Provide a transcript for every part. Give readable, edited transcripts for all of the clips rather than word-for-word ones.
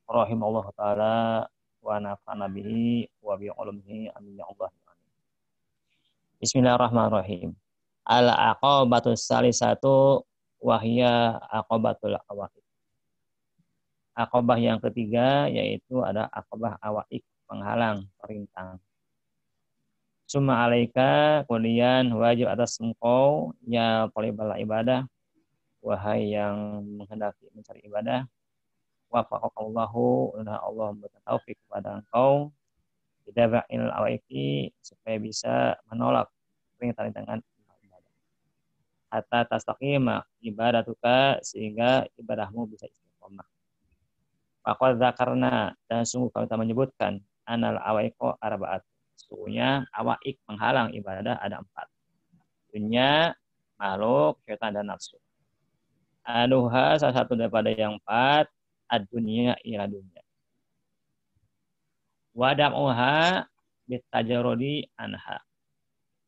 rahimallahu taala wa nafa'ana bihi wa bi ulumihi amin ya Allah. Bismillahirrahmanirrahim. Al-aqabatus salisatu wa hiya aqabatul awaiq. Aqabah yang ketiga yaitu ada aqabah awaiq, penghalang, perintang. Summa alaika, kemudian wajib atas engkau ya talibal ibadah, wahai yang menghendaki mencari ibadah, wafaqakallahu, Allah memberikan taufik kepada engkau bidaba'il awaiqi, supaya bisa menolak rintangan ibadah. Hatta tastaqima ibadatuka, sehingga ibadahmu bisa istiqomah. Faqad dzakarna, dan sungguh kami telah menyebutkan anal awaiqo arba'at. Sesungguhnya awaiq, penghalang ibadah, ada 4. Dunia, makhluk, syaitan, dan nafsu. Anuha, salah satu daripada yang 4, ad-dunya, ialah dunia. Wadam'uha bitajarudi anha,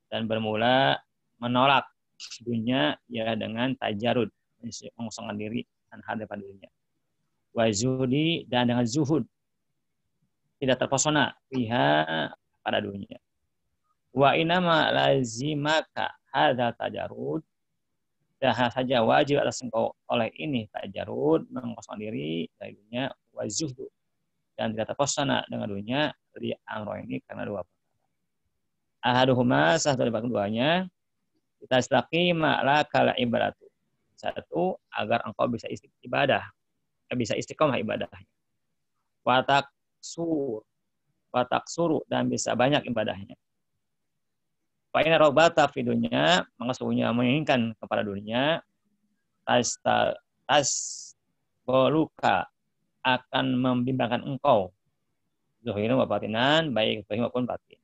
dan bermula menolak dunia ialah dengan tajarud, mengosongkan diri anha daripada dunia. Wazudi, dan dengan zuhud, tidak terpesona fiha, pada dunia. Wa inama lazimaka hadza tajarud, dan saja wajib atas engkau oleh ini tajarud, mengosongkan diri dari dunia, wa zuhdu, dan tidak terpesona dengan dunia, di amro ini karena 2 perkara. Ahaduhuma, satu dari keduanya, kita istaqima lakal ibadatu. 1, agar engkau bisa ibadah, bisa istiqomah ibadahnya. Wataksuru, dan bisa banyak ibadahnya. Fa inna rabbata fi dunya, maka sesungguhnya menginginkan kepada dunia, tas boluka, akan membimbangkan engkau, zahiran wa batinan, baik zahir maupun batin.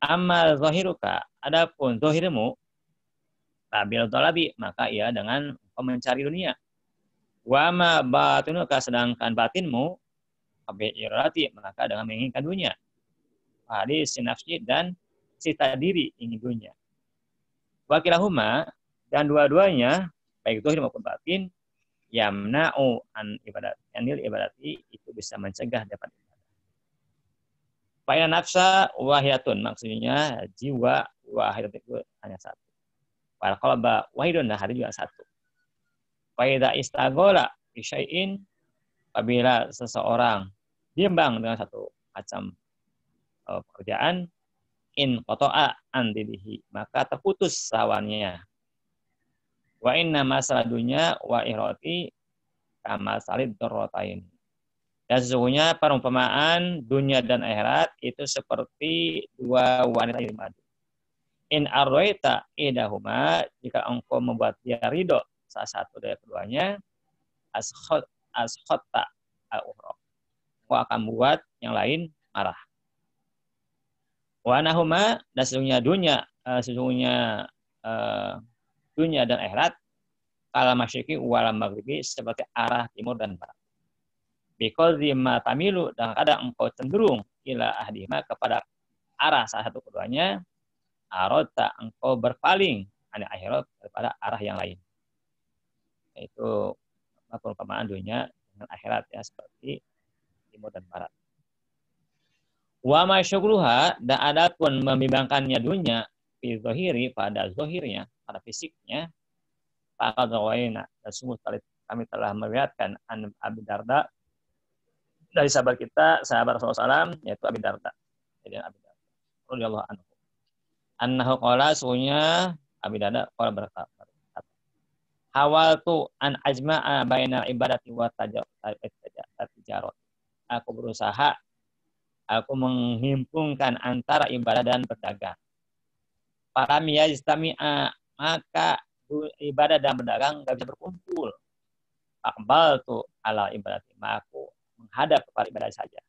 Amma zahiruka, adapun zahirmu, tabil talabi, maka ia dengan engkau mencari dunia. Wa ma batinuka, sedangkan batinmu, bi irati, maka dengan menginginkan dunia. Hadis nafsi, dan cita diri ingin dunia. Wakilahuma, dan dua-duanya, baik zahir maupun batin, yamna'u an ibadat, anil ibadati, itu bisa mencegah dapat ibadah. Fa'ina nafsa wahiyatun, maksudnya jiwa wahid itu hanya 1. Wal qalba wahidun, nah hari juga 1. Fa'idha istagola bisyai'in, apabila seseorang bimbang dengan satu macam pekerjaan, in qata'a an didihi, maka terputus lawannya. Wa inna masalah dunya wa irati kama salid darratain. Dan sesungguhnya perumpamaan dunia dan akhirat itu seperti 2 wanita yang madu. In arwaita idahuma, jika engkau membuat dia ridho salah satu dari keduanya, askhota al-ukhra, engkau akan membuat yang lain marah. Wa nahuma, dan sesungguhnya dunia dan akhirat, kala masyriqi wal maghribi, seperti arah timur dan barat. Because ma tamilu, dan kadang engkau cenderung ila ahdihima, kepada arah salah satu keduanya, arota, engkau berpaling an akhirat, daripada arah yang lain. Itu perumpamaan dunia dengan akhirat, ya, seperti timur dan barat. Wa masyghuluha, dan adapun membimbangkannya dunia fi zahiri, pada zahirnya, pada fisiknya, faqad rawaina, dan sungguh kami telah meriwayatkan an Abi Darda, dari sahabat kita, sahabat Rasulullah SAW, yaitu Abi Darda. Jadi Abi Darda radhiyallahu anhu, annahu qala, sungguhnya Abi Darda qala berkata, hawaltu an ajma'a bainal ibadati wa tijarat. Aku berusaha, aku menghimpunkan antara ibadah dan berdagang. Falam yajtami'a, maka ibadah dan berdagang enggak bisa berkumpul. Aqbal tu ala ibadati, maka aku menghadap kepada ibadah saja.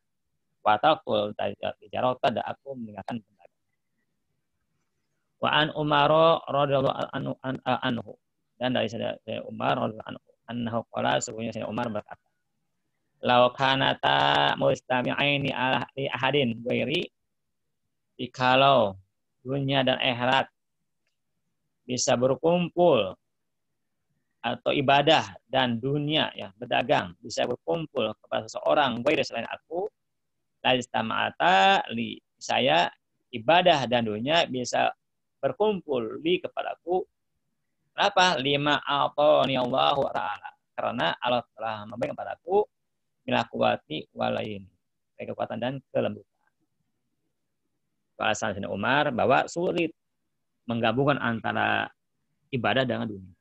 Wa taqul tijarat, dan aku meninggalkan berdagang. Wa an Umar radhiyallahu anhu, dan dari Sayyidina Umar radhiyallahu anhu, annahu qala, sesungguhnya Sayyidina Umar berkata, law kanata mustami'aini li ahadin ghairi, jikalau dunia dan akhirat bisa berkumpul atau ibadah dan dunia ya berdagang bisa berkumpul kepada seseorang baik selain aku, li saya ibadah dan dunia bisa berkumpul di kepadaku. Kenapa? Lima atoni Allah Ta'ala. Karena Allah telah memberikan kepadaku minal quwwati walain, kekuatan dan kelembutan. Alasan Sayyidina Umar bahwa sulit menggabungkan antara ibadah dengan dunia.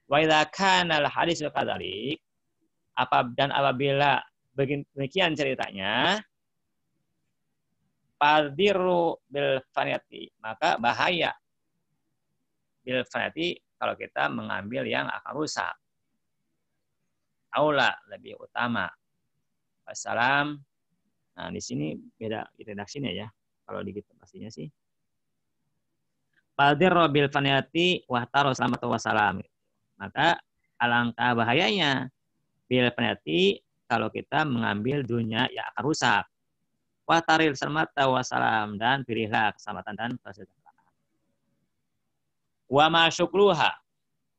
Wa idza kana al-hadits kadzalik, apabila demikian ceritanya, fadiru bil faniyati, maka bahaya bil faniyati kalau kita mengambil yang akan rusak. Aula lebih utama. Wassalam. Nah, di sini beda redaksinya ya. Kalau di kitab aslinya sih. Fadiru bil faniyati wahtaru salamatu wassalam. Maka alangkah bahayanya bil faniyati kalau kita mengambil dunia yang akan rusak. Wahtaril salamata wassalam, dan pilihlah keselamatan dan kesejahteraan. Wa ma syukluha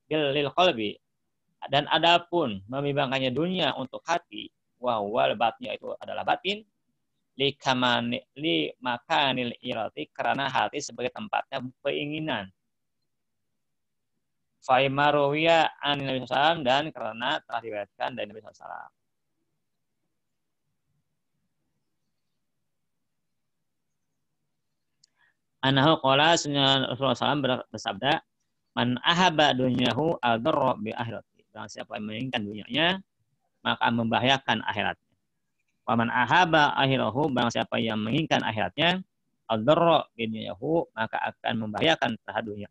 bil qalbi, dan adapun membimbangkannya dunia untuk hati, wal batnya itu adalah batin, li makanil irati, karena hati sebagai tempatnya keinginan. Faimaruwiya an Nabi SAW, dan karena telah diriwayatkan dari Nabi SAW. Anahu qala, sunnah Rasulullah SAW bersabda, man ahaba dunyahu al-darra bi akhirati. Barang siapa yang menginginkan dunianya, maka membahayakan akhiratnya. Wa man ahaba akhirahu, barang siapa yang menginginkan akhiratnya, al-darra bi dunyahu, maka akan membahayakan terhadap dunia.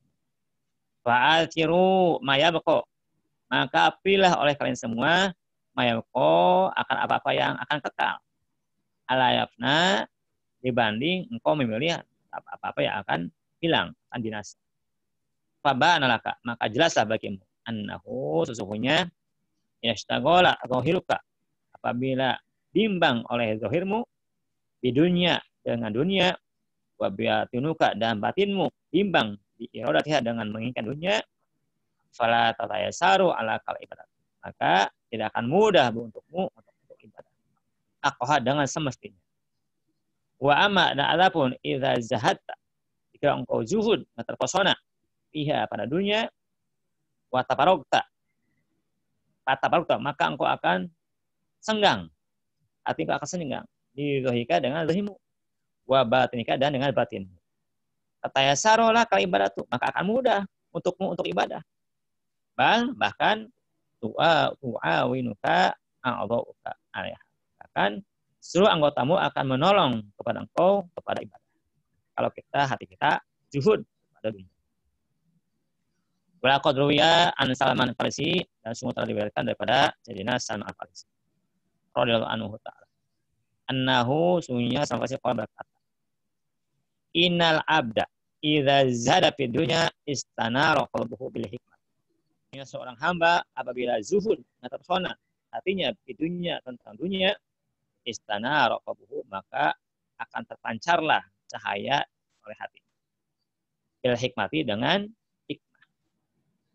Fa'atiru mayabqa, maka pilihlah oleh kalian semua mayabqa, akan apa-apa yang akan kekal. Alayafna, dibanding engkau memilih apa-apa yang akan hilang, akan binasa. Fabanalaka, maka jelaslah bagimu annahu, sesungguhnya yastagola zahiruka, apabila bimbang oleh zahirmu di dunia dengan dunia, wa batinuka, dan batinmu bimbang di iradatiha dengan menginginkan dunia, fala tatayasaru ala kal ibadat, maka tidak akan mudah untukmu untuk ibadah. Aqoha, dengan semestinya. Wa amma, dan adapun idza zahatta, jika engkau zuhud, terpesona iha pada dunia, wa tafarokta, maka engkau akan senggang, artinya akan senggang di zahika dengan zahimu, wa batinika, dan dengan batinmu. Tatayasarolah kal ibadatu, maka akan mudah untukmu untuk ibadah. Bahkan tu'awinuka a'dha'uka alaiha, bahkan seluruh anggotamu akan menolong kepada engkau kepada ibadah, kalau hati kita zuhud pada dunia. Wala qad ruwiya an Salman Al-Farisi, dan sungguh telah diriwayatkan daripada Sayyidina Salman Al-Farisi radhiyallahu anhu ta'ala, annahu, sungguhnya Salman Al-Farisi qala berkata, innal abda idza zada fid dunya istanara qalbuhu bil hikmah. Seorang hamba apabila zuhud, terpesona hatinya di dunia, tentang dunia, istanara qalbuhu, maka akan terpancarlah cahaya oleh hati bil hikmati, dengan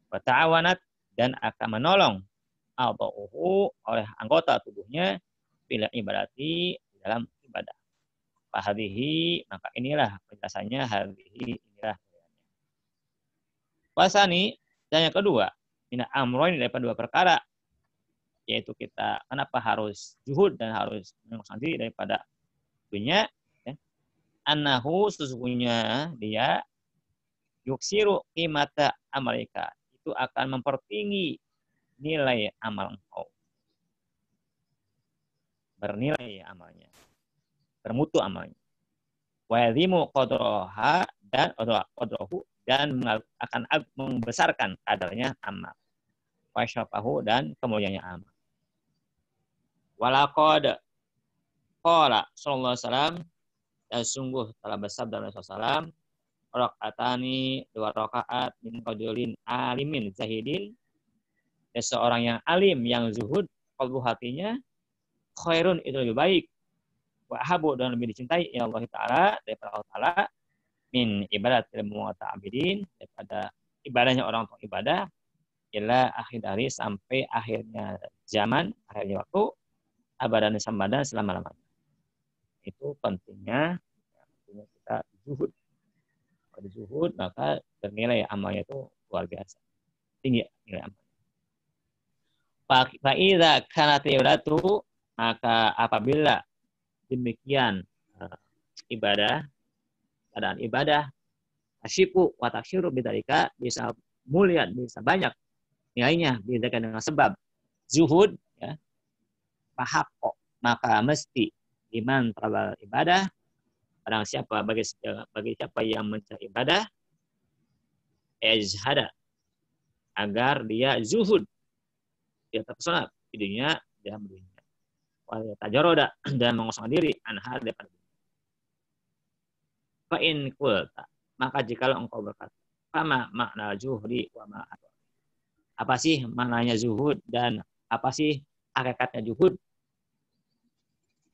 wata'awanat, dan akan menolong a'dha'uhu, oleh anggota tubuhnya, bila ibadati, dalam ibadah. Fahadihi, maka inilah penjelasannya, hadihi, inilah penjelasannya. Wasani, dan yang kedua, mina amroin, daripada dua perkara, yaitu kita kenapa harus zuhud dan harus menguruskan diri daripada dunia, ya. Annahu, sesungguhnya dia yuksiru qimata amalika, itu akan mempertinggi nilai amal engkau, bernilai amalnya, bermutu amalnya. Wa yazimu qadraha, dan qadrahu, dan akan membesarkan kadarnya amal. Wa syafahu, dan kemuliaannya amal. Walaqad qala sallallahu alaihi wasallam, dan sungguh telah bersabda Rasulullah SAW, rakaatani, dua rakaat, min qadulin alimin zahidin, seorang yang alim, yang zuhud, qalbu hatinya, khairun, itu lebih baik, wa habu, dan lebih dicintai ya Allah Ta'ala, daripada Allah Ta'ala, min ibadatil mu'ta'abidin, daripada ibadahnya orang untuk ibadah, ila akhir dari sampai akhirnya zaman, akhirnya waktu, abadan sambadan selama-lamanya. Itu pentingnya kita zuhud. Kalau zuhud maka bernilai amalnya itu luar biasa. Tinggi nilai amal. Fa'idza kanat ibadatu, maka apabila demikian ibadah, keadaan ibadah, asyiku wa taksyiru bidzalika, bisa mulia, bisa banyak nilainya dengan sebab zuhud, ya, fahaqqa, maka mesti iman terhadap ibadah, barang siapa bagi siapa yang mencari ibadah, ijhada, agar dia zuhud, dia terpesona di dunia dan dunia, wal tajarruda, dan mengosongkan diri anha daripada dunia. Fa in qulta, maka jikalau engkau berkata, fama makna zuhdi wa ma, apa sih maknanya zuhud dan apa sih hakikatnya zuhud?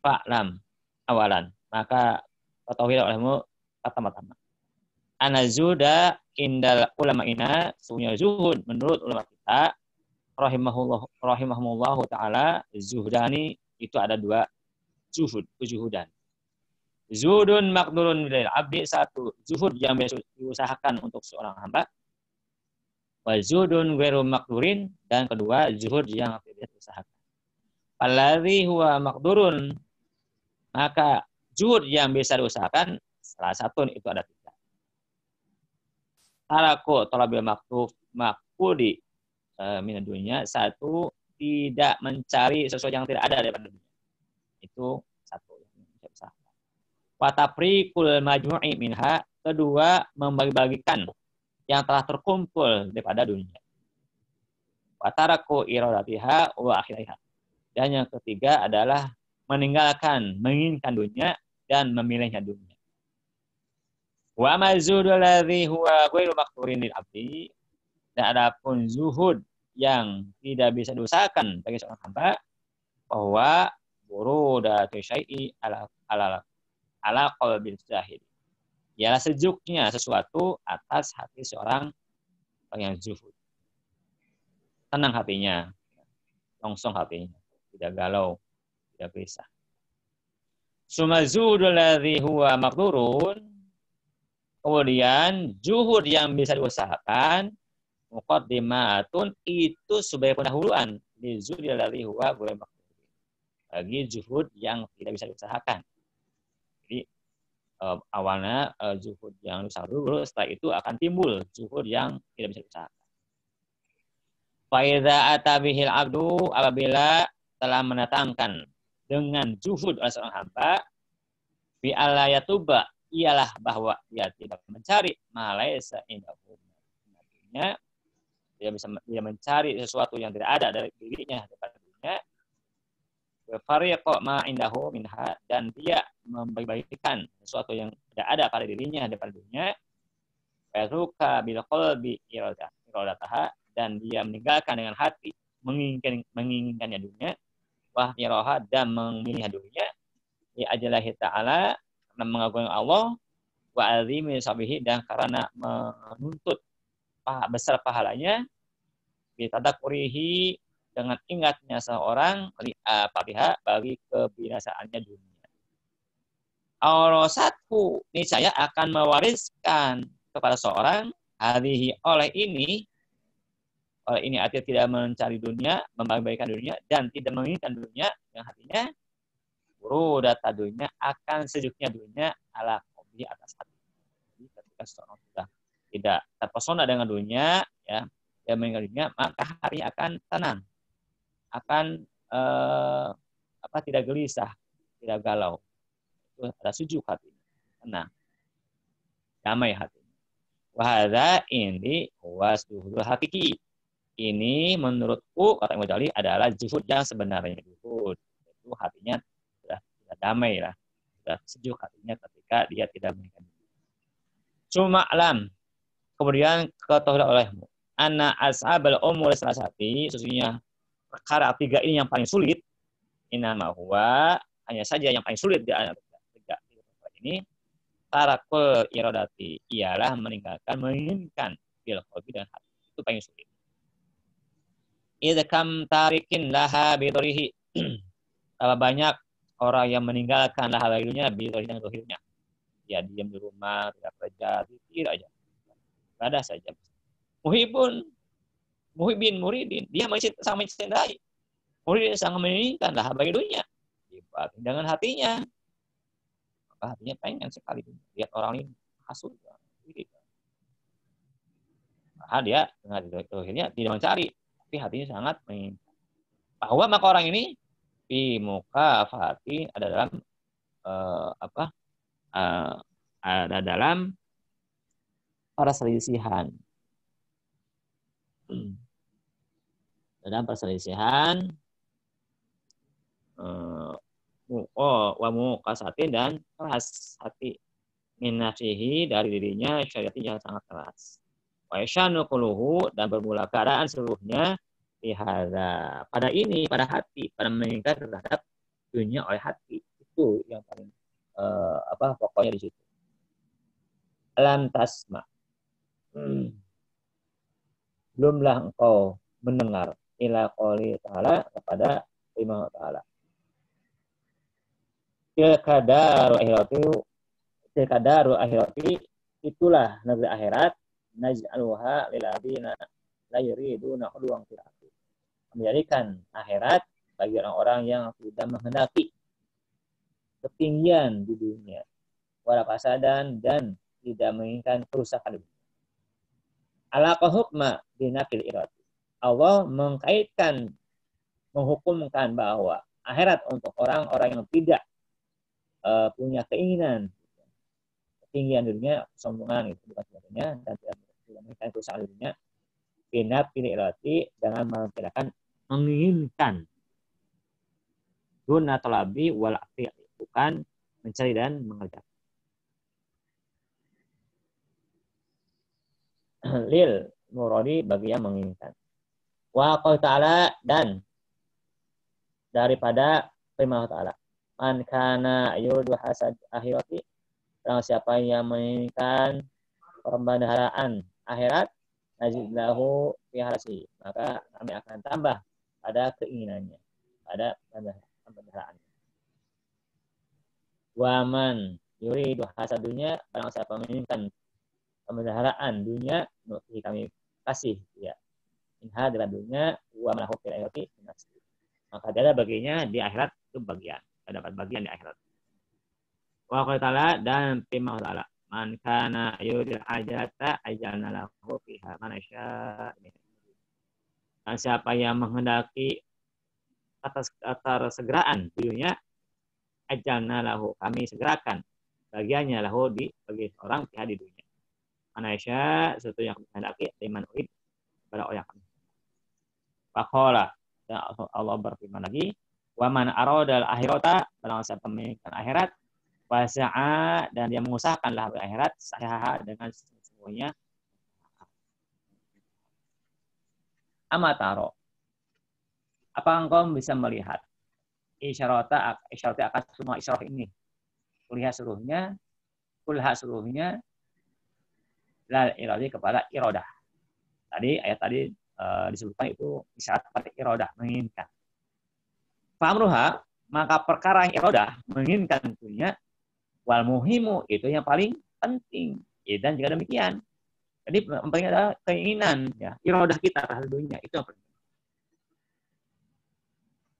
Fa'lam, awalan, maka ketahui olehmu pertama-tama, anazuda indal ulama ina, sunya zuhud menurut ulama kita rahimahumullah taala, zuhdani itu ada dua zuhud, kezuhudan. Zuhudun maqdurun lil abdi, satu zuhud yang biasa diusahakan untuk seorang hamba, wa zuhudun ghairu maqdurin, dan kedua zuhud yang tidak diusahakan. Alladzi huwa maqdurun, maka zuhud yang bisa diusahakan salah satu itu ada tiga. Taraku talabil maqfudi min dunia, satu, tidak mencari sesuatu yang tidak ada daripada dunia. Itu satu yang bisa diusahakan. Wa tafriqul majmu'i minha, kedua, membagi-bagikan yang telah terkumpul daripada dunia. Wa taraku iradatiha wa akhiriha, dan yang ketiga adalah meninggalkan, menginginkan dunia dan memilihnya dunia. Wa mazudul ladzi huwa ghairu maqdurin lil abdi, dan adapun zuhud yang tidak bisa diusahakan bagi seorang hamba, bahwa burudatu syai'i ala qalbil zahid, ialah sejuknya sesuatu atas hati seorang yang zuhud. Tenang hatinya, longsong hatinya, tidak galau, tidak gelisah. Sumazudul ladzi huwa maqdurun, kemudian zuhud yang bisa diusahakan, muqaddimatun, itu sebagai pendahuluan li zuhudil ladzi huwa ghairu maqdurun, bagi zuhud yang tidak bisa diusahakan. Jadi awalnya zuhud yang diusahakan dulu, setelah itu akan timbul zuhud yang tidak bisa diusahakan. Fa idza atabihil abdu, apabila telah mendatangkan dengan zuhud oleh seorang hamba, bi alla yatuba, ialah bahwa dia tidak mencari malaisa indahu, dia mencari sesuatu yang tidak ada dari dirinya daripada dunia, wa fariqa ma indahu minha, dan dia membagi-bagikan sesuatu yang tidak ada pada dirinya daripada dunia, wa ruka bil qalbi iradataha, dan dia meninggalkan dengan hati menginginkannya dunia, wah yaraha, dan memilih dunia, ya ajalahi ta'ala, karena mengagungkan Allah, wa azimi sabihi, dan karena menuntut besar pahalanya, bitadakurihi, dengan ingatnya seorang li'apabiha, bagi kebinasaannya dunia. Awrosathu, ini saya akan mewariskan kepada seorang hadihi, oleh ini artinya tidak mencari dunia, membagi-bagikan dunia, dan tidak menginginkan dunia, yang hatinya burudata dunia, akan sejuknya dunia ala qalbi, atas hati. Jadi ketika seorang sudah tidak terpesona dengan dunia, ya, yang meninggal dunia, maka hati akan tenang, akan tidak gelisah, tidak galau. Itu ada sejuk hati, tenang, damai hati. Wahada ini wasduhul hakiki. Ini menurutku, kata Imam Ghazali, adalah zuhud yang sebenarnya. Zuhud itu hatinya sudah damai lah, sudah sejuk hatinya ketika dia tidak meninggal. Cuma alam, kemudian ketahuilah olehmu, anna ashabal umur salasati, sesungguhnya perkara tiga ini yang paling sulit, inama huwa, hanya saja yang paling sulit di antara tiga ini, tarakul iradati, ialah meninggalkan, menginginkan bil qalbi, dan hati, itu paling sulit. Idkam tarikin laha bidorihi. Berapa banyak orang yang meninggalkan laha baginya bidorihi dengan dohirnya. Dia diam di rumah, tidak kerja, tidak aja. Ibadah saja. Muhibin muridin. Dia masih sangat mencintai. Muridin sangat menginginkan laha bagi dunia. Dengan hatinya. Maka hatinya pengen sekali lihat orang ini hasut. Maka dia dengan dohirnya tidak mencari. Tapi hatinya sangat menginginkan. Bahwa maka orang ini fi mukafati ada dalam ada dalam perselisihan. Dalam perselisihan wa muqasatin dan keras hati min nafsihi dari dirinya syariatnya sangat keras. Wa yashanu quluhu dan bermula keadaan seluruhnya pada ini, pada hati, pada meningkat terhadap dunia oleh hati. Itu yang paling pokoknya di situ. Lam tasma. Belumlah engkau mendengar ila qouli ta'ala kepada firman ta'ala. Tilkadaru akhirati itulah negeri akhirat naj'aluha lil ladina la yuriduna 'uluwan fil ardi. Menjadikan akhirat bagi orang-orang yang tidak menghendaki ketinggian di dunia, wala fasadan dan tidak menginginkan kerusakan di dunia. Alaqa hukma binafil irati. Allah menghukumkan bahwa akhirat untuk orang-orang yang tidak punya keinginan ketinggian dunia, kesombongan itu bukan sebagainya dan tidak menginginkan kerusakan di dunia. Binafil irati dengan menginginkan duna talabi wal afi, bukan mencari dan mengerjakan. Lil muradi bagi yang menginginkan. Wa qala ta'ala dan daripada firman ta'ala. Man kana yuridu hasad akhirati, orang siapa yang menginginkan perbendaharaan akhirat, najid lahu fi harasi, maka kami akan tambah pada keinginannya, pada perbendaharaan. Wa man yuridu hasad dunya, orang siapa menginginkan pemeliharaan dunia, kami kasih ya inha dalam dunia wa malahu fil akhirati, maka ada baginya di akhirat itu bagian, dapat bagian di akhirat. Wa qala ta'ala dan firman ta'ala, man kana yuridul ajata ajalna lahu fiha man yasha. Dan siapa yang menghendaki atas segeraan di dunia, ajalna lahu kami segerakan bagiannya lahu bagi orang fiha di dunia. Anasya sesuatu yang menghendaki liman uid pada orang kami. Faqala dan Allah berfirman lagi, wa man aradal akhirata, barang siapa menginginkan akhirat, wasa'a dan dia mengusahakanlah akhirat sahih dengan sesungguhnya. Amataro, apa engkau bisa melihat isyarat akan semua isyarat ini? Kulihat seluruhnya lal iradi kepada iradah. Ayat tadi disebutkan itu isyarat pada iradah, menginginkan. Fa'amruha, maka perkara iradah, menginginkan tentunya, wal muhimu, itu yang paling penting. Dan juga demikian. Jadi yang penting adalah keinginan, ya, iradah kita terhadap dunia, itu yang penting.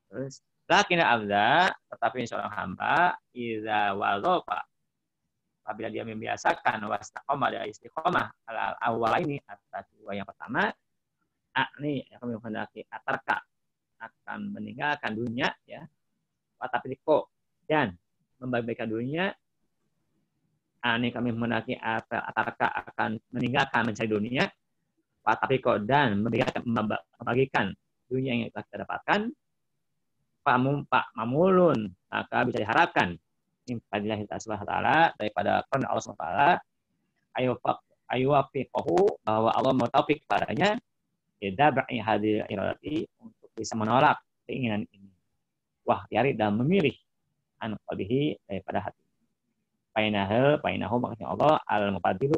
Terus, lakin abda, tetapi seorang hamba, iza wazofa, apabila dia membiasakan wastaqomah dan istiqomah awal ini atas dua yang pertama, ini yang kami menghendaki atarka akan meninggalkan dunia, ya, watapiko dan membagi-bagikan dunia. Ini kami menghendaki atarka akan meninggalkan mencari dunia, watapiko dan membagikan dunia yang telah kita dapatkan. Pak mamulun, maka bisa diharapkan Bismillahirrahmanirrahim daripada karena Allah SWT ayuwafiqahu, bahwa Allah mau taufik padanya da'i hadir iradati, untuk bisa menolak keinginan ini, wahtiyari dan memilih an qalbihi daripada hati. Painahu maksudnya Allah al-mufadilu,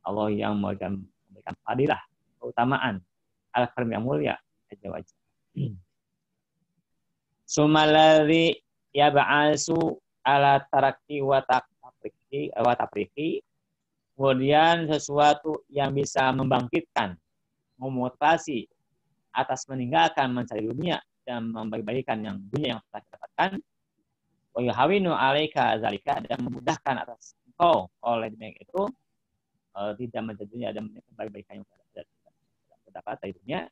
Allah yang memberikan fadilah, keutamaan al-karim yang mulia Azza wa Jalla. Sumalladzi yab'asu ala tarakki wa tafriqi. Kemudian sesuatu yang bisa membangkitkan, memotivasi atas meninggalkan mencari dunia dan membagi-bagikan yang dunia yang telah didapatkan. Wa yuhawinu 'alaika zalika, dan memudahkan atas engkau oleh demikian itu tidak mencari dunia dan membagi-bagikan yang terdapat dari dunia.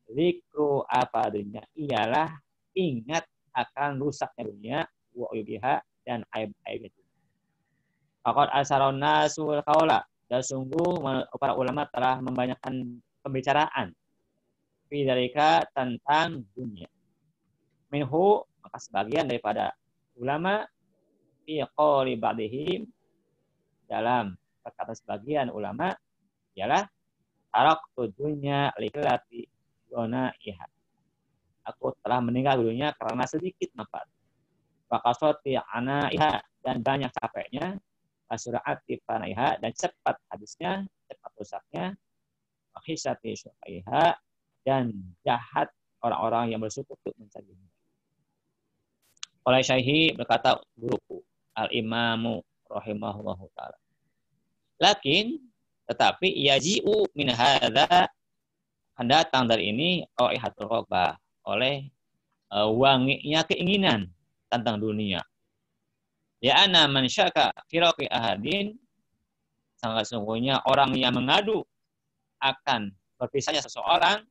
Zikru apa dunia ialah ingat akan rusaknya dunia wa uyubiha dan aib-aib itu. Faqad asaron nasul qaula, dan sungguh para ulama telah membanyakkan pembicaraan fi dzalika tentang dunia. Minhu, maka sebagian daripada ulama fi qouli ba'dihim, dalam perkataan sebagian ulama ialah taraktu dunya likilati gonaiha, aku telah meninggal dunia karena sedikit manfaat. Waqasati anaiha, dan banyak capeknya. Asurati fanaiha, dan cepat habisnya, cepat rusaknya. Wahisati syuqaiha, dan jahat orang-orang yang bersuku untuk mencari dunia. Oleh Syaihi berkata guruku Al-Imamu rahimahullahu ta'ala. Tetapi yaji'u min hadza, datang dari ini raihatul raghbah, oleh wanginya keinginan tentang dunia. Ya ana man syaka firaqi ahadin, sangat sungguhnya orang yang mengadu akan berpisahnya seseorang,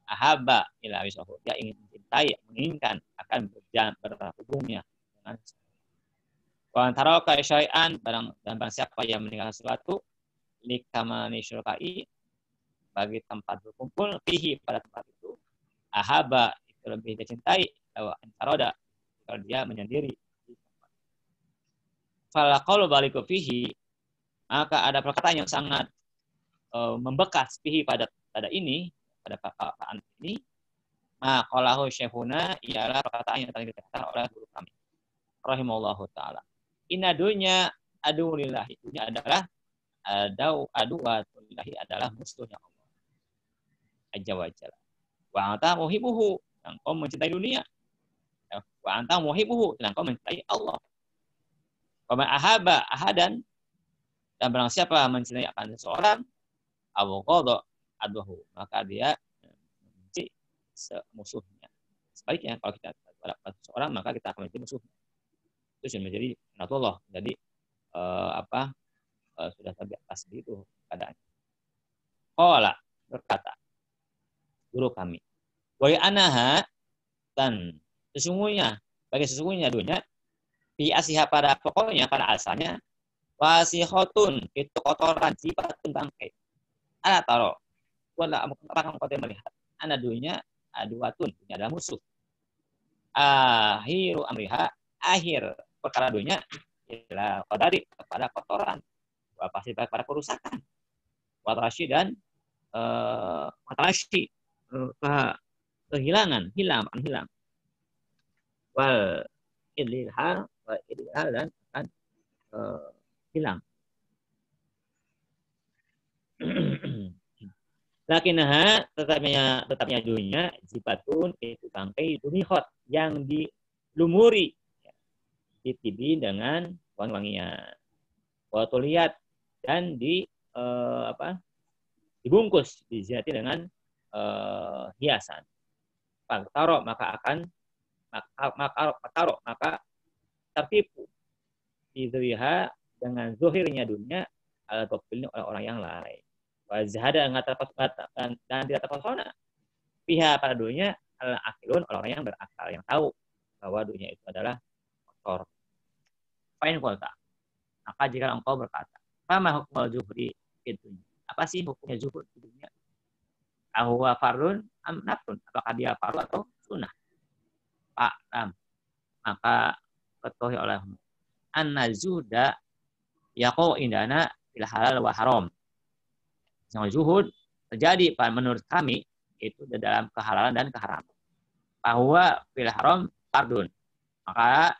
ahaba ila wisahu, dia ingin mencintai, menginginkan akan berhubungnya dengan wa antaraka syai'an, barang siapa yang meninggalkan sesuatu likamani syurkai, bagi tempat berkumpul fihi, pada tempat itu, ahaba itu lebih dicintai, wa antaroda kalau dia menyendiri. Falaqalu baliku fihi, maka ada perkataan yang sangat membekas fihi pada ini, pada perkataan ini. Maqalahu syekhuna, ialah perkataan yang tadi dikatakan oleh guru kami rahimahullahu ta'ala. Inna dunya adulillahi, dunya adalah aduwatulillahi, adalah musuhnya Allah Azza wa Jalla. Wa anta muhibbuhu, dan kau mencintai dunia. Wa anta muhibbuhu, dan kau mencintai Allah. Wa man ahaba ahadan, dan barang siapa mencintai akan seseorang, aw qada adwahu, maka dia membenci musuhnya. Sebaliknya kalau kita terhadap seseorang, maka kita akan menjadi musuhnya. Itu sudah menjadi sunatullah. Jadi sudah terbiasa seperti itu keadaannya. Qala, berkata guru kami, wa anaha, dan sesungguhnya dunia fi asliha, pada pokoknya, pada asalnya, wasihotun, itu kotoran, jibatun, bangkai. Ala taro, apakah kau melihat, anak dunia aduwatun, dunia adalah musuh. Akhiru amriha, akhir perkara dunia ialah qadari, kepada kotoran, pasti pada kerusakan, watrashi, dan watrashi, kehilangan, hilang, wal idlihal, dan akan hilang. Lakinnaha, tetapnya dunia, zibatun, itu bangkai, dunihot, yang dilumuri, ditibi dengan wangi-wangian, watuliyat, dan dibungkus, dizinati dengan hiasan. Paktaro, maka tertipu idriha, dengan zuhirnya dunia, al-ghafilin, oleh orang yang lain. Wazhada, dan tidak terpesona pihak pada dunia, al-akilun, orang yang berakal, yang tahu bahwa dunia itu adalah kotor. Fa'in qulta, maka jika engkau berkata, fama hukmul zuhri fid dunya, apa sih hukumnya zuhud di dunia? Ahuwa fardun am naflun, apakah dia fardhu atau sunnah? Fa'lam, maka ketahui olehmu, anna zuhda yaqau indana fil halal wa haram. Yang zuhud terjadi menurut kami itu dalam kehalalan dan keharaman. Bahwa fil haram fardun, maka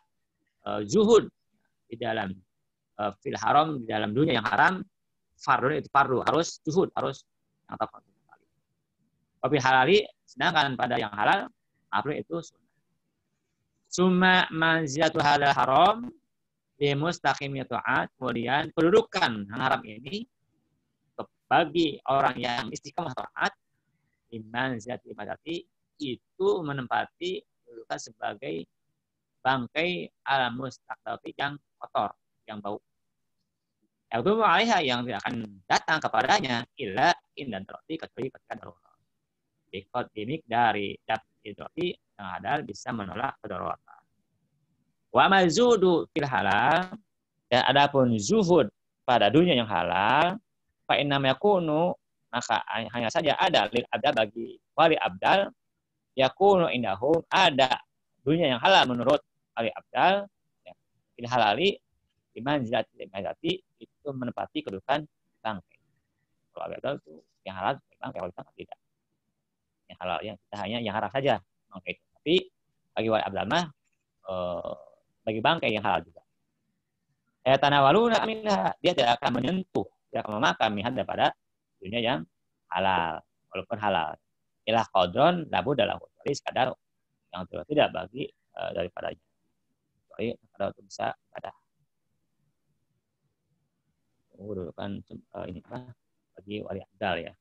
zuhud di dalam fil haram, di dalam dunia yang haram, fardun itu fardu, harus zuhud, harus yang tepat. Wabil halali, sedangkan pada yang halal, makruh itu sunnah. Summa manzilatul halal haram, bimustaqimnya ta'at, kemudian kedudukan yang haram ini bagi orang yang istiqomah taat, iman zat ibadati, itu menempati kedudukan sebagai bangkai al-mustaqdati yang kotor, yang bau. Yang alaiha yang akan datang kepadanya illa indan teroti kecuali ketika darurat. Ikut dimik dari dapi yang hadal bisa menolak kedaruratan. Wa mazudu fil halal, dan adapun zuhud pada dunia yang halal, fa inna yakunu, maka hanya saja ada lil abdal bagi wali abdal, yakunu indahum, ada dunia yang halal menurut wali abdal, ya, fil halali iman zati itu menempati kedudukan bangkai. Kalau wali abdal itu yang halal bangkai, kalau tidak. Yang halal yang kita hanya yang haram saja bangkai itu. Tapi bagi wali abdal mah bagi bangkai yang halal juga. Tanawaluna minha, dia tidak akan menyentuh, tidak akan memakan minha daripada dunia yang halal, walaupun halal. Ilah qadron labu dalam kecuali sekadar yang tidak bagi daripadanya. Kecuali kalau itu bisa ada. Kan ini bagi wali abdal ya.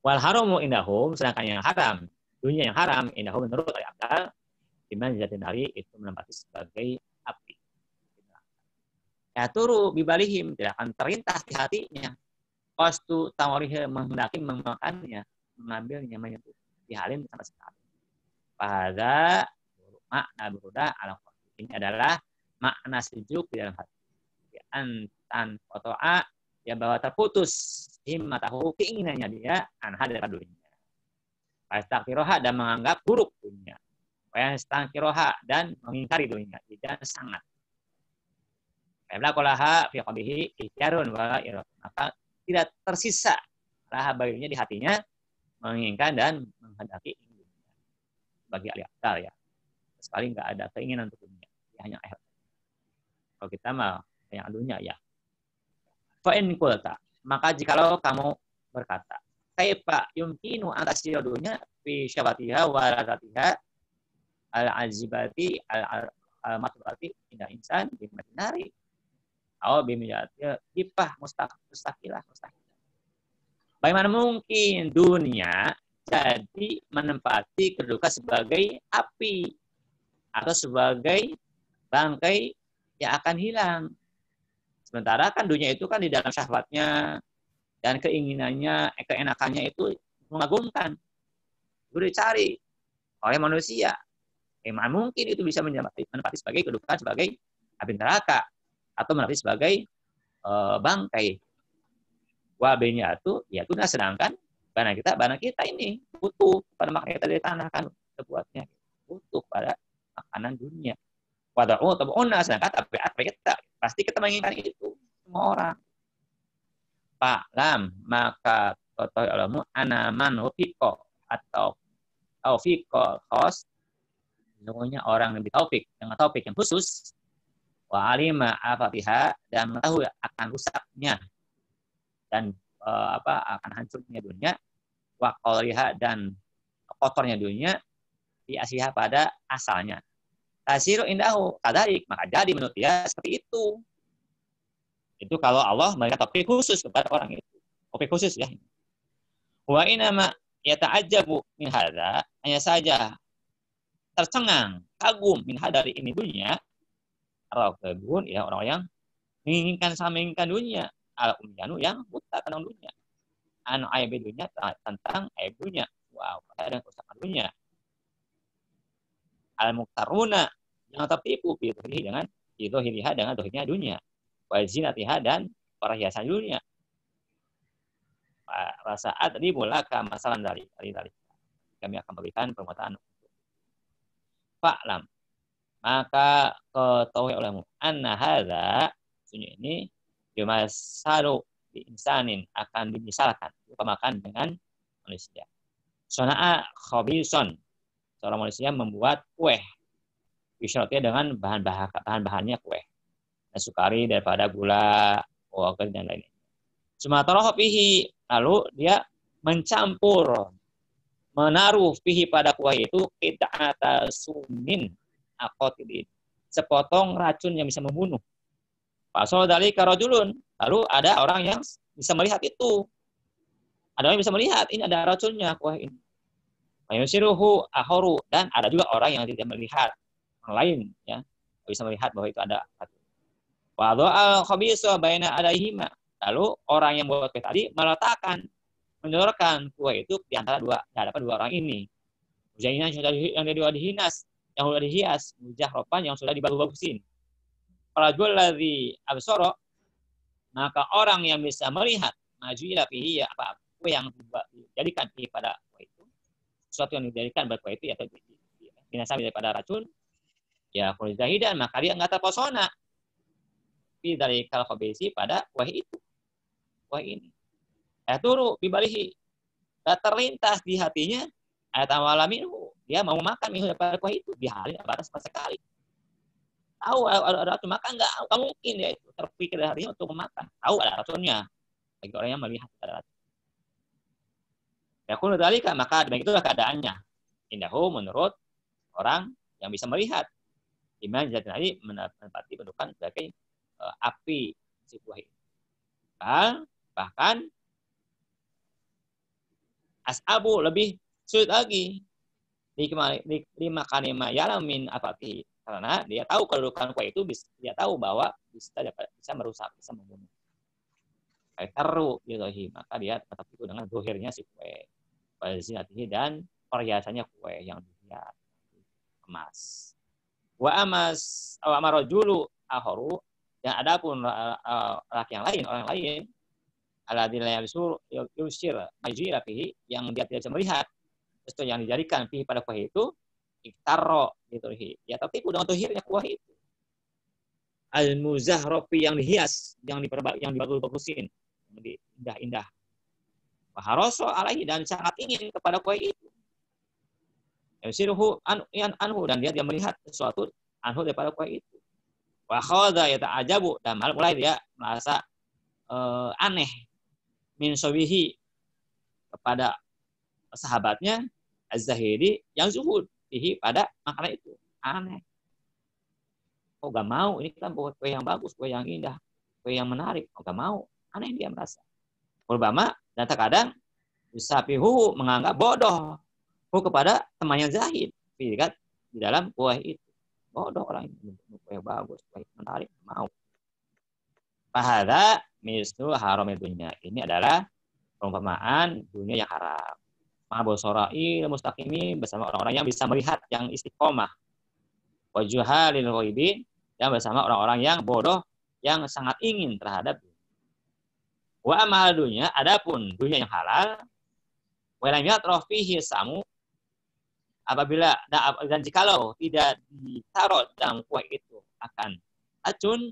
Wal haramu indahum, sedangkan yang haram, dunia yang haram indahum menurut wali abdal, iman zatin hari itu menempati sebagai api. Ya turu bibalihim, tidak akan terlintas di hatinya. Qastu tawarih menghendaki memakannya, mengambilnya, menyentuh di halin sama sekali. Pada makna berudah ala ini adalah makna sejuk di dalam hati. Antan fotoa, ya bahwa terputus himmatahu, keinginannya dia anha dari dunia. Fastaghfiroha, dan menganggap buruk dunia. Fastaghfiroha, dan mengingkari dunia, dan sangat. Kolaha fi qalbihi ijarun wa irad, maka tidak tersisa laha baginya di hatinya menginginkan dan menghendaki dunia. Bagi ahli akal ya, sekali nggak ada keinginan untuk dunia, dia hanya akhirat. Kalau kita mah yang dunia ya. Fa in qulta, maka jikalau kamu berkata, kaifa yumkinu an tasira dunya fi syabatiha wa radatiha al-azibati al-matbati inda insan bi madinari aw bi miyati ibah mustaqilah. Bagaimana mungkin dunia jadi menempati kedudukan sebagai api atau sebagai bangkai yang akan hilang. Sementara kan dunia itu kan di dalam syahwatnya dan keinginannya, keenakannya itu mengagumkan. Itu dicari oleh manusia. Bagaimana mungkin itu bisa menempati sebagai kedudukan sebagai api neraka atau menempati sebagai bangkai. Wabenya itu ya tuna, sedangkan barang kita ini butuh pada makanan kita dari tanah kan terbuatnya, butuh pada makanan dunia. Wada'u tabu'una, sedangkan apa kita pasti kita menginginkan itu semua orang. Fa'lam, maka ketahui olehmu anaman wafiko atau taufiko khos, sesungguhnya orang lebih taufik dengan taufik yang khusus, wa alima afatiha, dan mengetahui akan rusaknya dan akan hancurnya dunia, wa qaliha, dan kotornya dunia, di asliha pada asalnya. Tasiru indahu kadarik, maka jadi menurut dia seperti itu. Itu kalau Allah memberikan topik khusus kepada orang itu. Topik khusus ya. Wa inama yata'ajjabu min hadza, hanya saja tercengang, kagum min dari ini dunia. Al-qabun, ya orang yang menginginkan dunia. Al-umyanu, yang buta tentang dunia. Anu aib dunia, tentang aib dunia. Wow, ada kerusakan dunia. Al-muktaruna, yang tertipu dengan dohiriha, dengan dohirnya dunia. Wazinatiha, dan perhiasan dunia. Rasaat tadi mulaka masalah dari kami akan berikan permohonan. Fa'lam, maka ketahui olehmu anna hadza, sunyi ini bimasalu di insanin, akan dimisalkan upamakan dengan manusia. Sona'a khabison, seorang manusia membuat kue bisyrotnya dengan bahan-bahannya kue, dan sukari daripada gula, dan lain-lain. Sumatera hopihi, lalu dia mencampur menaruh fihi pada kuah itu qit'ata sumin aqotidin, sepotong racun yang bisa membunuh. Pasal dari karojulun, lalu ada orang yang bisa melihat itu, ada orang yang bisa melihat ini ada racunnya kuah ini. Mayusiruhu ahoru, dan ada juga orang yang tidak melihat, orang lain ya bisa melihat bahwa itu ada racun. Wa al khabisa baina alaihima, lalu orang yang buat kue tadi meletakkan, menyodorkan kue itu di antara di hadapan dua orang ini. Mujahina yang sudah dihias, yang sudah dihias, mujahropan yang sudah dibagus-bagusin. Rajul ladzi absara, maka orang yang bisa melihat maju ila fihi ya apa kue yang dijadikan pada kue itu, sesuatu yang dijadikan pada kue itu atau binasa daripada racun, ya kalau zahidan maka dia enggak terpesona dari kal khabisi pada kue itu, kue ini. Turu bibalihi, terlintas di hatinya ayat awalaminhu, dia mau makan minhu daripada kuah itu di hari batas sekali. Tahu ada racun, maka enggak mungkin dia itu terpikir dari harinya untuk memakan. Tahu ada racunnya, bagi orang yang melihat ada racun. Ya kun dalika, maka begitulah keadaannya. Indahu menurut orang yang bisa melihat. Iman jadi tadi menempati bentukan sebagai api si kuah itu. Bahkan as'abu lebih sulit lagi di makanima yalamin apati, karena dia tahu kedudukan kue itu, dia tahu bahwa bisa merusak, bisa membunuh. Kayak teru gitu, maka dia tetap itu dengan dohirnya si kue, zinatihi, dan perhiasannya kue yang dihias emas. Wa amarojulu ahoru, dan adapun laki yang lain, orang lain, aladillah yusir majira fihi, yang dia tidak bisa melihat sesuatu yang dijadikan fihi pada kuah itu, iktaro gitu, ya tertipu dengan tuhirnya kuah itu. Al muzahrofi yang dihias, yang dibagus-bagusin, indah-indah. Waharoso alaihi, dan sangat ingin kepada kuah itu. Yusiruhu anhu, dan dia melihat sesuatu anhu daripada kuah itu. Wa khadha yata'ajabu, dan mulai dia merasa aneh min sawihi, kepada sahabatnya Az-Zahiri yang zuhud fihi, pada makanan itu. Aneh. Oh gak mau, ini kan buat kue yang bagus, kue yang indah, kue yang menarik. Oh gak mau, aneh dia merasa. Urbama, dan terkadang Yusafihu menganggap bodoh kepada temannya Zahid di dalam kue itu. Bodoh orang ini, kue yang bagus, kue yang menarik, mau. Fahadha mislu haram dunya, ini adalah perumpamaan dunia yang haram. Ma'abosorai mustaqimi, bersama orang-orang yang bisa melihat, yang istiqomah. Wajuhalil ghaibin, dan bersama orang-orang yang bodoh, yang sangat ingin terhadap dunia. Wa amal dunia, adapun dunia yang halal, walam yatrah fihi samu, apabila dan jikalau tidak ditaruh dalam kue itu akan racun,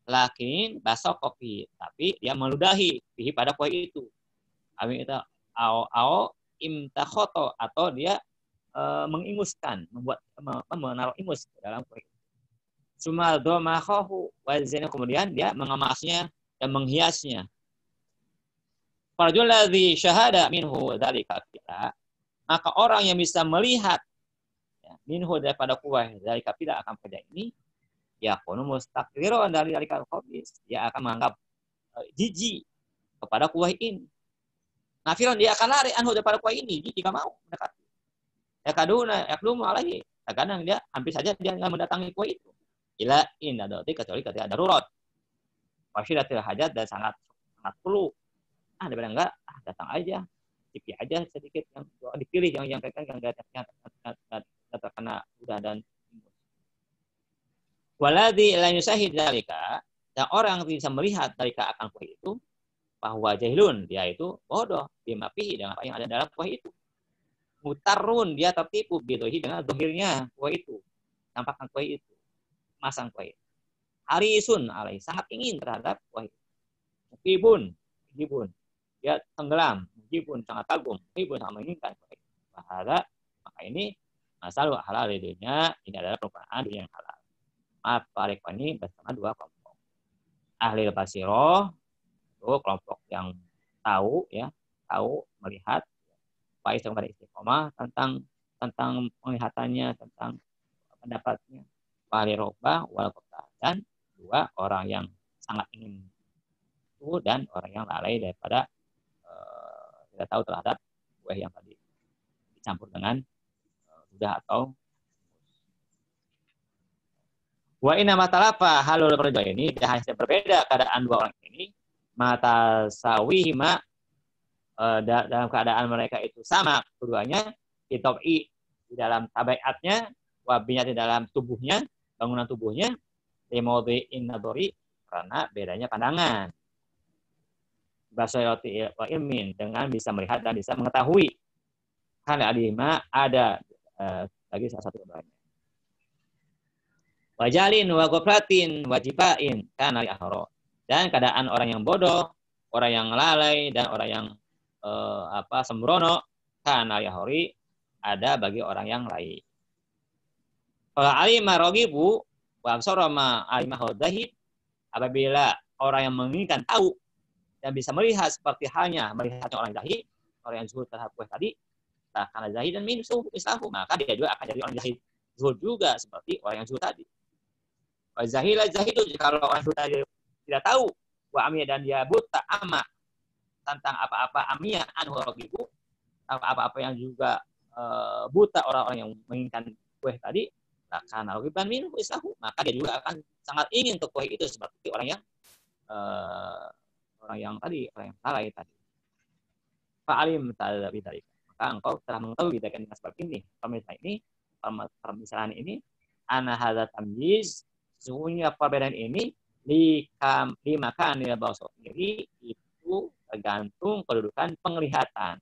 lakin basok kopi, tapi dia meludahi fihi pada kue itu. Amin itu ao imtakhoto, atau dia menginguskan, menaruh ingus dalam kue. Sumal domahohu wazina, kemudian dia mengemasnya dan menghiasnya. Farjul ladzi syahada minhu dzalika kita, maka orang yang bisa melihat ya, minhu daripada kue dari kapila akan pada ini, ya kunu mustaqdiron dari khabis, dia akan menganggap jijik kepada kue ini. Nafiron, dia akan lari anhu daripada kue ini, jika mau mendekati. Ya kaduna yaklumu alaihi, kadang dia hampir saja dia enggak mendatangi kue itu. Ila inna dati, kecuali ketika ada darurat. Wasyidatul hajat, dan sangat perlu. Daripada enggak, datang aja, cipi aja sedikit, yang dipilih yang terkena udah dan waladhi la yusahid dzalika, dan orang yang bisa melihat dalika akan kue itu, bahwa jahilun, dia itu bodoh, bimafihi, dengan apa yang ada dalam kue itu. Mutarun, dia tertipu bidohi, dengan dohirnya kue itu, tampakkan kue itu, masang kue itu. Harisun alaih, sangat ingin terhadap kue itu. Mukibun, dia tenggelam, mukibun sangat kagum, mukibun sangat menginginkan kue itu. Bahada, maka ini masalah halal di dunia, ini adalah perumpamaan dunia yang halal. Maaf, Pak ini bersama dua kelompok. Ahli basiroh, itu kelompok yang tahu, ya, tahu, melihat. Faiz kepada istiqomah tentang penglihatannya, tentang pendapatnya. Wali robah wal dan dua orang yang sangat ingin itu dan orang yang lalai daripada tidak tahu terhadap kue yang tadi dicampur dengan sudah atau wa inna matalafa halul perjo ini hanya berbeda keadaan dua orang ini mata sawihima dalam keadaan mereka itu sama keduanya itobi di dalam tabiatnya wabinya di dalam tubuhnya bangunan tubuhnya limodi innadori karena bedanya pandangan basayati wa ilmin dengan bisa melihat dan bisa mengetahui kan alima ada lagi salah satu keduanya wajalin wa ghaflatin wajibain kana li ahro dan keadaan orang yang bodoh orang yang lalai dan orang yang sembrono kana li ahri ada bagi orang yang lain. Kalau alima rogibu wa absara ma alima hudahid apabila orang yang menginginkan tahu dan bisa melihat seperti halnya melihat orang zahid orang yang zuhud terhadap kue tadi karena zahid dan min islahu maka dia juga akan jadi orang zahid zuhud juga seperti orang yang zuhud tadi. Zahila zahidu kalau orang buta tidak tahu wa amiyah dan dia buta ama tentang apa-apa amiyah anhu rogibu apa-apa yang juga buta orang-orang yang menginginkan kue tadi karena rogiban minhu islahu maka dia juga akan sangat ingin ke kue itu seperti orang yang tadi orang yang lalai tadi. Fa'alim tadabi tadi maka engkau telah mengetahui dengan sebab ini permisalan ini ana hadza tamyiz sesungguhnya perbedaan ini dimakan di bawah sendiri itu tergantung kedudukan penglihatan.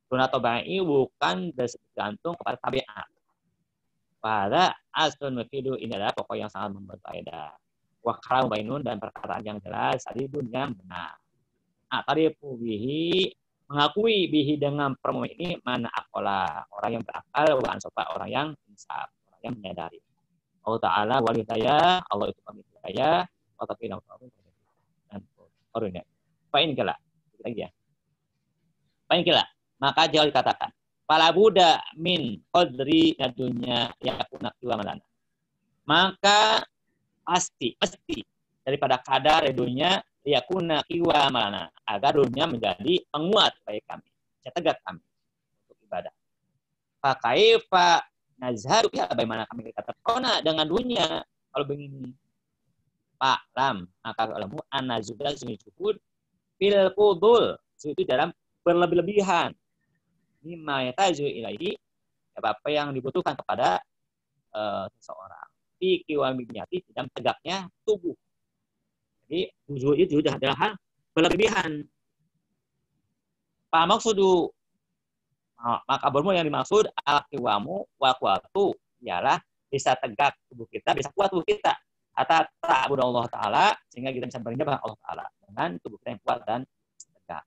Tunatobai bukan bergantung kepada tabiat. Pada aslun mafidu ini adalah pokok yang sangat berfaedah. Wakram bainun dan perkataan yang jelas adibun yang benar. Tarifu bihi mengakui bihi dengan permu ini mana akola orang yang berakal bukan sopa orang yang insaf orang yang menyadari. Allah Ta'ala wali hidayah, Allah itu kami hidayah, wa taufiq dan karunia. Fa'in kala, lagi ya. Fa'in kala, maka jauh dikatakan, pala buddha min qadri dunya yakuna wa malana. Maka pasti daripada kadar dunia yakuna wa malana, agar dunia menjadi penguat bagi kami, tegak kami untuk ibadah. Fa kaifa nazharu ya bagaimana kami terpesona dengan dunia kalau begini Pak Lam maka ilmu anazuda zuhud fil fudul itu dalam berlebih-lebihan mimma yataju ilaihi apa yang dibutuhkan kepada seseorang fi qiwamiyati dalam tegaknya tubuh jadi tujuh itu sudah adalah hal berlebihan Pak maksudu maka bermu yang dimaksud al-qiwamu wa quwatu ialah bisa tegak tubuh kita, bisa kuat tubuh kita. Atau ta'budullah Ta'ala sehingga kita bisa beribadah Allah Ta'ala dengan tubuh kita yang kuat dan tegak.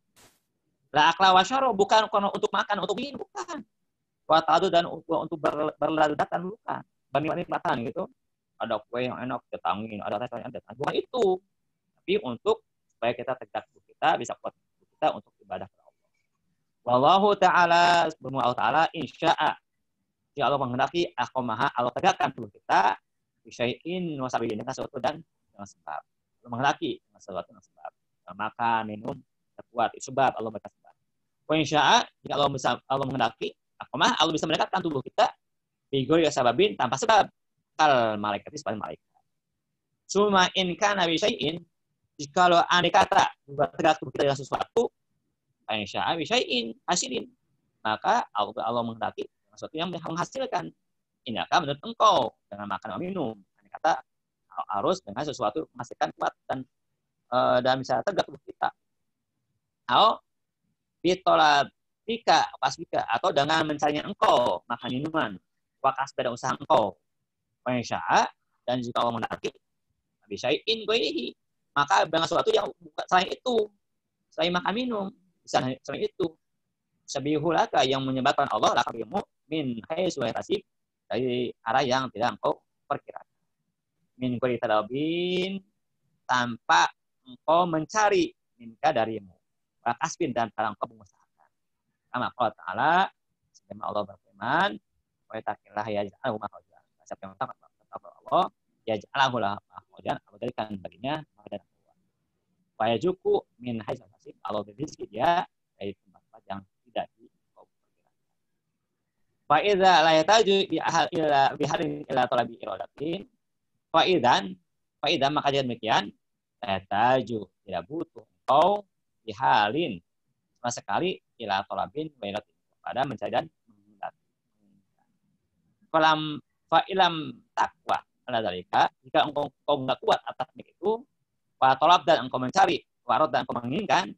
La akla wa syara bukan untuk makan, untuk minum bukan. Wa ta'adu dan untuk berladatan bukan. Bernikmatan gitu. Ada kue yang enak datangin, ada restoran yang datang. Bukan itu. Tapi untuk supaya kita tegak tubuh kita, bisa kuat tubuh kita untuk ibadah. Wallahu ta'ala bermu Allah ta'ala insya'a jika Allah menghendaki akomaha Allah tegakkan tubuh kita bisyai'in wasabihin dengan sesuatu dan dengan sebab Allah menghendaki dengan sesuatu dengan sebab makan, minum, terkuat sebab Allah berkata sebab wa insya'a jika Allah menghendaki akomaha Allah bisa mendekatkan tubuh kita bigori sababin tanpa sebab kal malaikat sebagai malaikat suma in kana bisyai'in jika andai kata tegak tubuh kita dengan sesuatu insya'a bisyai'in hasilin maka Allah menghendaki sesuatu yang menghasilkan ini akan menurut engkau dengan makan dan minum kata harus dengan sesuatu menghasilkan kuat dan bisa tegak tubuh kita atau bitolabika pasbika atau dengan mencarinya engkau makan minuman wakas pada usaha engkau insya'a dan jika Allah menghendaki bisyai'in goirihi maka dengan sesuatu yang selain itu selain makan minum selain itu sabihulaka yang menyebabkan Allah lakabimu min haitsu la tasib dari arah yang tidak engkau perkirakan min kulli talabin tanpa engkau mencari minka darimu kasbin dan tanpa engkau mengusahakan Kama qala ta'ala, sebagaimana Allah berfirman, wa yattaqillah yaj'al makhraja. Siapa yang bertakwa kepada Allah, yaj'alahu lahu makhrajan, Allah berikan baginya makhrajan keluar. Wa yajuku min haitsu hasib, Allah beri rezeki dia dari tempat yang tidak diperkirakan. Fa idza la yataju bi ahal illa bi harin ila talabi iradatin, fa idzan maka demikian yataju tidak butuh engkau bihalin sama sekali ila talabin wailat pada mencari dan menghendaki. Fa'ilam takwa ala dalika, jika engkau enggak kuat atas itu, wa talab dan engkau mencari, warad dan engkau menginginkan,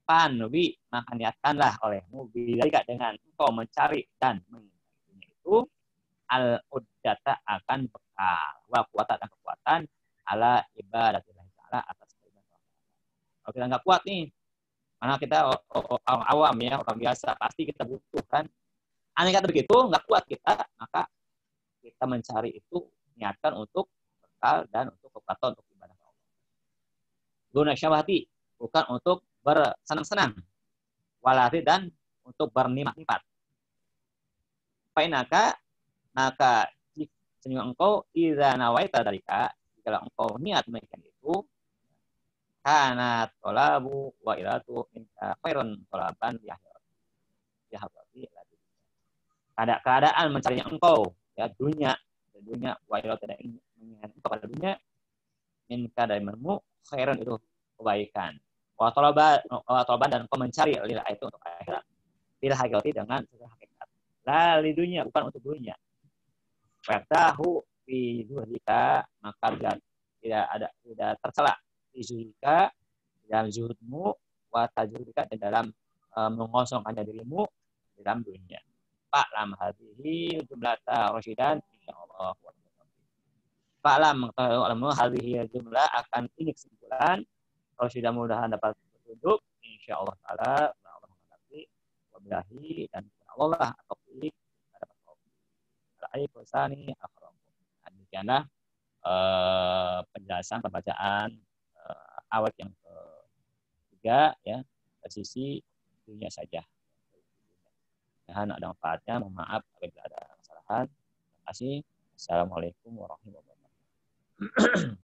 panwi maka niatkanlah olehmu bidalika dengan engkau mencari dan menginginkannya itu al-uddata akan bekal wa kuatan dan kekuatan ala ibadatillah ta'ala atas ibadah. Kalau kita enggak kuat nih, karena kita orang awam ya, orang biasa, pasti kita butuhkan. Andai kata begitu, nggak kuat kita, maka kita mencari itu, niatkan untuk bekal dan untuk kekuatan untuk ibadah Allah. Duna syabahati, bukan untuk bersenang-senang. Walati dan untuk bernimat-nimat. Fainaka, maka jika engkau idza nawaita dalika, jika engkau niat demikian itu, kana tolabu wa iratu minka khairun tolaban di akhirat. Ya habbi ada keadaan mencarinya engkau ya dunia wa iratu dan mengingat engkau pada dunia minka dari menemu khairun itu kebaikan. Wa tolaban dan engkau mencari lillah itu untuk akhirat. Bila hakikati dengan sesuatu hakikat. La li dunia bukan untuk dunia. Fatahu fi zuhdika maka tidak tercela zuhudika dalam zuhudmu wa tajrudika dan dalam mengosongkannya dirimu dalam dunia. Fa'lam hadhihi jumlata rasyidan insyaallah. Fa'lam mengetahui hadhihi jumlah akan ini kesimpulan rasyidan mudahan dapat petunjuk insyaallah taala Allah menghadapi wabillahi dan Allah taufik dapat taufik. Al-ayat tsani akhram. Demikianlah penjelasan pembacaan awat yang ketiga ya dari sisi dunia saja. Dan ada manfaatnya. Mohon maaf apabila ada kesalahan. Terima kasih. Assalamualaikum warahmatullahi wabarakatuh.